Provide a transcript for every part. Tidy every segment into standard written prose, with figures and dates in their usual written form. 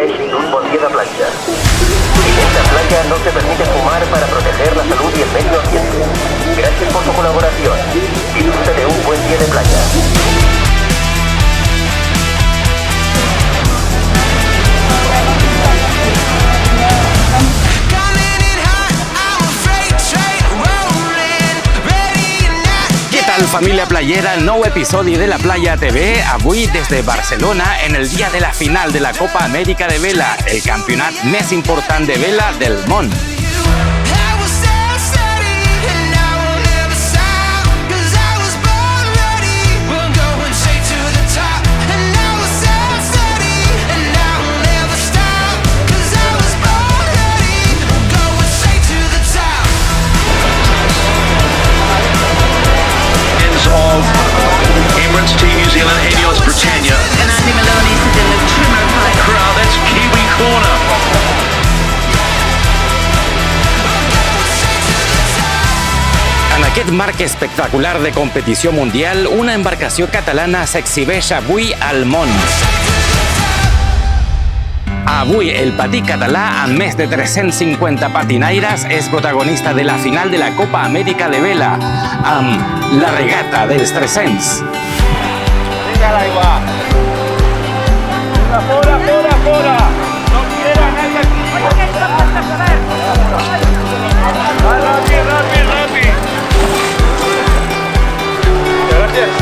gaudeix d'un bon dia de platja. En esta playa no se permite fumar para proteger la salud y el medio ambiente. Gracias por su colaboración. Disfrute de un buen día de playa. Família playera, el nou episodi de La Playa TV, avui des de Barcelona, en el dia de la final de la Copa Amèrica de Vela, el campionat més important de vela del món. Emirates to New Zealand, Helios Britannia. And Andy Maloney to the trimmer pipe. Crowd, that's Kiwi corner. En aquest marc espectacular de competició mundial, una embarcació catalana s'exhibeix avui al món. Avui, el patí català, amb més de 350 patinaires, és protagonista de la final de la Copa Amèrica de Vela, amb la regata dels 300. Vinga a l'aigua! Vinga, fora, fora, fora! No quiera nadie aquí! Ràpid, ràpid, ràpid! Gràcies!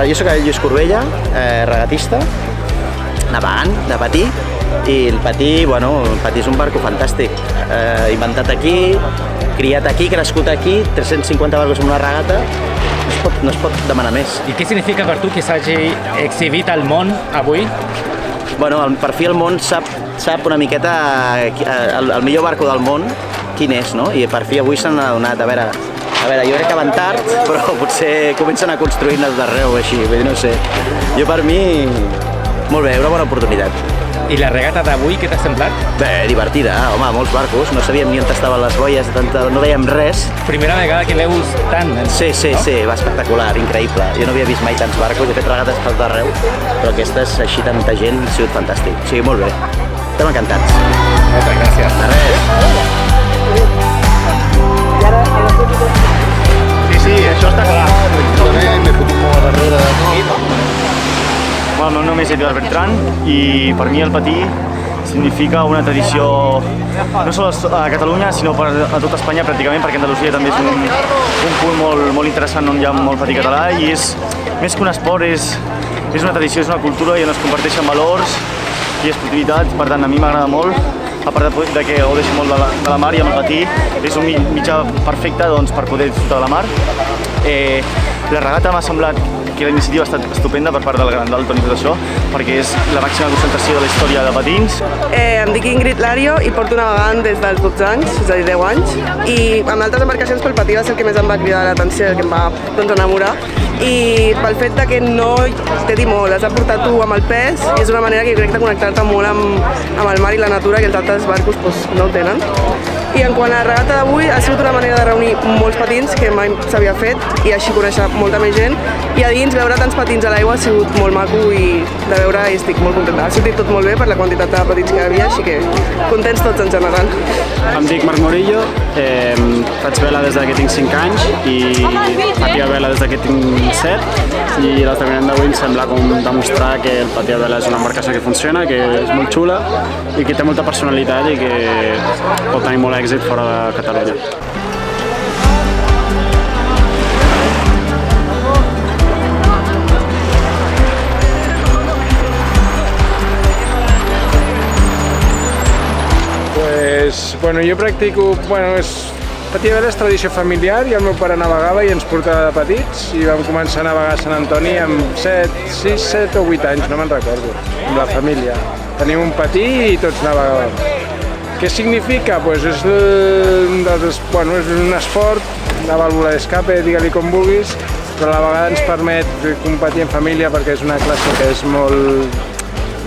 Jo soc el Lluís Corbella, regatista, navegant, de patí, i el patí és un barco fantàstic, inventat aquí, criat aquí, crescut aquí, 350 barcos en una regata, no es pot demanar més. I què significa per tu que s'hagi exhibit al món avui? Bueno, per fi el món sap una miqueta el millor barco del món quin és, no? I per fi avui s'han adonat, a veure, jo crec que van tard, però potser comencen a construir-ne d'arreu, així, vull dir, no sé. Jo per mi, molt bé, una bona oportunitat. I la regata d'avui, què t'ha semblat? Bé, divertida, home, molts barcos, no sabíem ni on estaven les boies, no veiem res. Primera vegada que veus tant, no? Sí, va espectacular, increïble. Jo no havia vist mai tants barcos, he fet regates per tot arreu, però aquestes, així tanta gent, ha sigut fantàstic. O sigui, molt bé. Estem encantats. Moltes gràcies. De res. Sí, això està clar. M'he fotut molt a darrere. Bueno, el meu nom és Eduard Bertran i per mi el patí significa una tradició no sols a Catalunya sinó a tota Espanya pràcticament, perquè Andalusia també és un punt molt interessant on hi ha molt patí català i és més que un esport, és una tradició, és una cultura i on es comparteixen valors i esportivitat, per tant a mi m'agrada molt, a part de que gaudeixo molt de la mar i amb el patí és un mitjà perfecte per poder disfrutar de la mar. La regata m'ha semblat que la iniciativa ha estat estupenda per part del Gran d'Alt i tot això, perquè és la màxima concentració de la història de patins. Em dic Ingrid Lario i porto navegant des dels 12 anys, és a dir, 10 anys, i amb altres embarcacions pel patí va ser el que més em va cridar l'atenció, el que em va enamorar, i pel fet que no té timó, l'has de portar tu amb el pes, i és una manera que jo crec de connectar-te molt amb el mar i la natura, que els altres barcos no ho tenen. I en quant a la regata d'avui, ha sigut una manera de reunir molts patins que mai s'havia fet i així conèixer molta més gent, i a dins veure tants patins a l'aigua ha sigut molt maco i de veure i estic molt contenta. Ha sortit tot molt bé per la quantitat de patins que hi havia, així que contents tots en general. Em dic Marc Morillo, faig vela des que tinc 5 anys i patia vela des que tinc 7 i l'esdeveniment d'avui em sembla com demostrar que el patí a vela és una embarcació que funciona, que és molt xula i que té molta personalitat i que pot tenir molt èxit fora de Catalunya. Bueno, jo practico, patí a vela és tradició familiar i el meu pare navegava i ens portava de petits i vam començar a navegar a Sant Antoni amb 6, 7 o 8 anys, no me'n recordo, amb la família. Tenim un patí i tots navegàvem. Què significa? És un esport, una vàlvula d'escape, digue-li com vulguis, però a la vegada ens permet competir en família perquè és una classe que és molt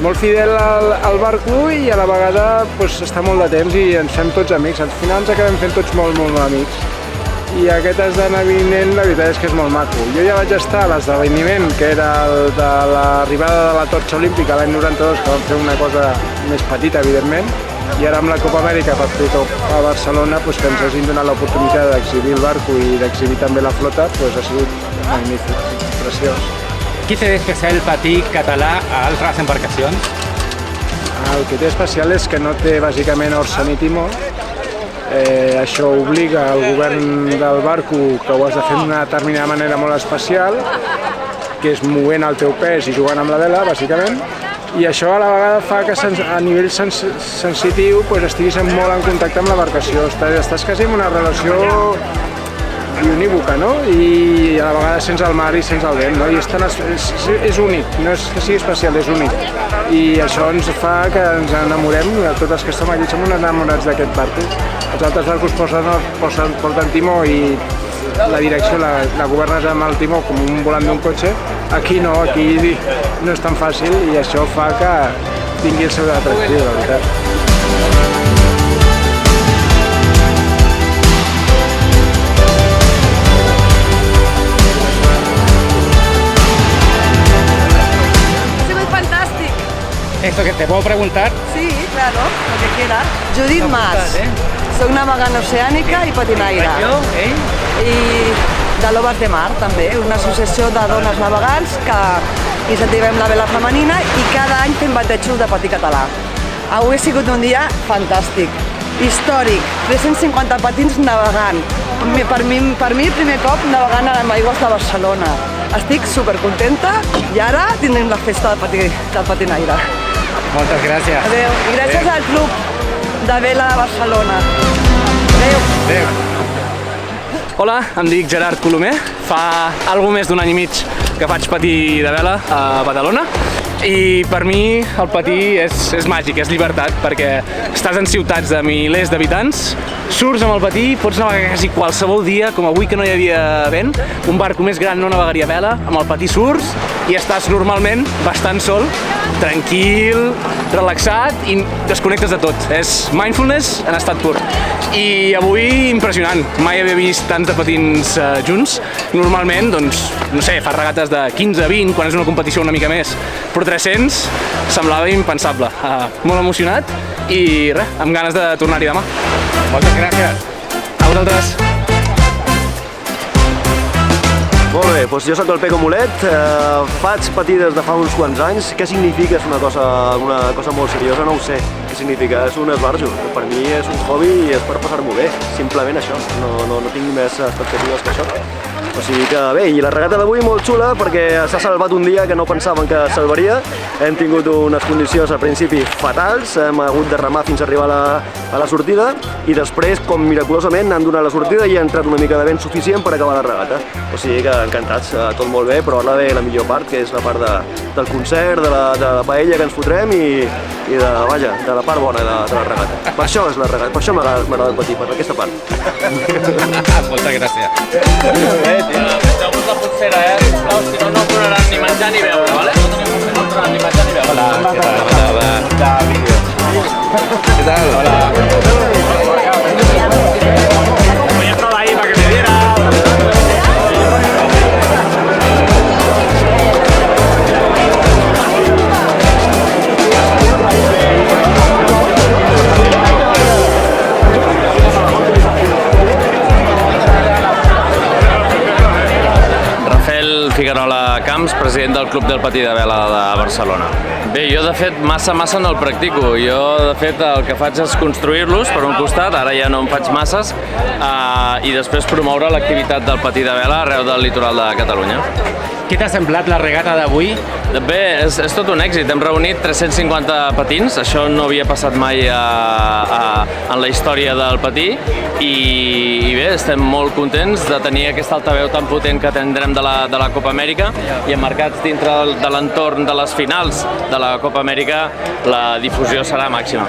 molt fidel al barco i a la vegada està molt de temps i ens fem tots amics. Al final ens acabem fent tots molt amics. I aquest esdeveniment, la veritat és que és molt maco. Jo ja vaig estar a l'esdeveniment, que era el de l'arribada de la torxa olímpica l'any 92, que vam fer una cosa més petita, evidentment, i ara amb la Copa Amèrica per fer a Barcelona, que ens hagin donat l'oportunitat d'exhibir el barco i d'exhibir també la flota, ha sigut magnífic, preciós. Què té d'especial el patí català a altres embarcacions? El que té especial és que no té bàsicament orsa ni timó. Això obliga al govern del barco que ho has de fer d'una determinada manera molt especial, que és movent el teu pes i jugant amb la vela, bàsicament, i això a la vegada fa que a nivell sensitiu estiguis molt en contacte amb l'embarcació. Estàs quasi en una relació unívoca, no? I a la vegada sents el mar i sents el vent, no? I és únic, no és que sigui especial, és únic. I això ens fa que ens enamorem, tots els que estem aquí som enamorats d'aquest barco. Els altres barcos porten timó i la direcció la governes amb el timó com un volant d'un cotxe. Aquí no, aquí no és tan fàcil i això fa que tingui el seu atractiu, la veritat. ¿Esto que te puedo preguntar? Sí, claro, lo que quieras. Judith Mas, soc navegant oceànica i patinaire. I de Lobes de Mar, també, una associació de dones navegants que incentivem la vela femenina i cada any fem batejos de patí català. Avui ha sigut un dia fantàstic, històric, 350 patins navegant. Per mi, primer cop navegant amb aigües de Barcelona. Estic supercontenta i ara tindrem la festa del patinaire. Moltes gràcies. Adéu. I gràcies al Club de Vela de Barcelona. Adéu. Hola, em dic Gerard Colomer. Fa alguna més d'un any i mig que faig patí de vela a Badalona. I per mi el patí és màgic, és llibertat, perquè estàs en ciutats de milers d'habitants, surts amb el patí, pots navegar quasi qualsevol dia, com avui que no hi havia vent, un barco més gran no navegaria a vela, amb el patí surts i estàs normalment bastant sol, tranquil, relaxat i desconnectes de tot. És mindfulness en estat pur. I avui impressionant, mai havia vist tants de patins junts. Normalment, doncs, no sé, fas regates de 15-20 quan és una competició una mica més, però 300 semblava impensable. Molt emocionat i res, amb ganes de tornar-hi demà. Moltes gràcies. A vosaltres. Molt bé, doncs jo soc el Peco Mulet, faig patí des de fa uns quants anys. Què significa? És una cosa molt seriosa, no ho sé. Què significa? És un esbarjo. Per mi és un hobby i és per passar-m'ho bé. Simplement això, no tinc més expectatives que això. O sigui que bé, i la regata d'avui molt xula perquè s'ha salvat un dia que no pensàvem que es salvaria. Hem tingut unes condicions al principi fatals, hem hagut de remar fins a arribar a la sortida i després, com miraculosament, han donat la sortida i ha entrat una mica de vent suficient per acabar la regata. O sigui que encantats, tot molt bé, però ara ve la millor part, que és la part del concert, de la paella que ens fotrem i de la part bona de la regata. Per això és la regata, per això m'agrada el patí, per aquesta part. Moltes gràcies. Deixeu-vos la potcera, sisplau, si no, no podran ni menjar ni beure, ¿vale? No podran ni menjar ni beure. Hola, ¿qué tal? ¿Qué tal? Hola. Voy a probar ahí para que me diera. Figuerola Camps, president del Club del Patí de Vela de Barcelona. Bé, jo de fet massa no el practico. Jo de fet el que faig és construir-los per un costat, ara ja no en faig masses, i després promoure l'activitat del patí de vela arreu del litoral de Catalunya. Què t'ha semblat la regata d'avui? Bé, és tot un èxit. Hem reunit 350 patins, això no havia passat mai en la història del patí i bé, estem molt contents de tenir aquesta altaveu tan potent que tindrem de la Copa Amèrica i emmarcats dintre de l'entorn de les finals de la Copa Amèrica la difusió serà màxima.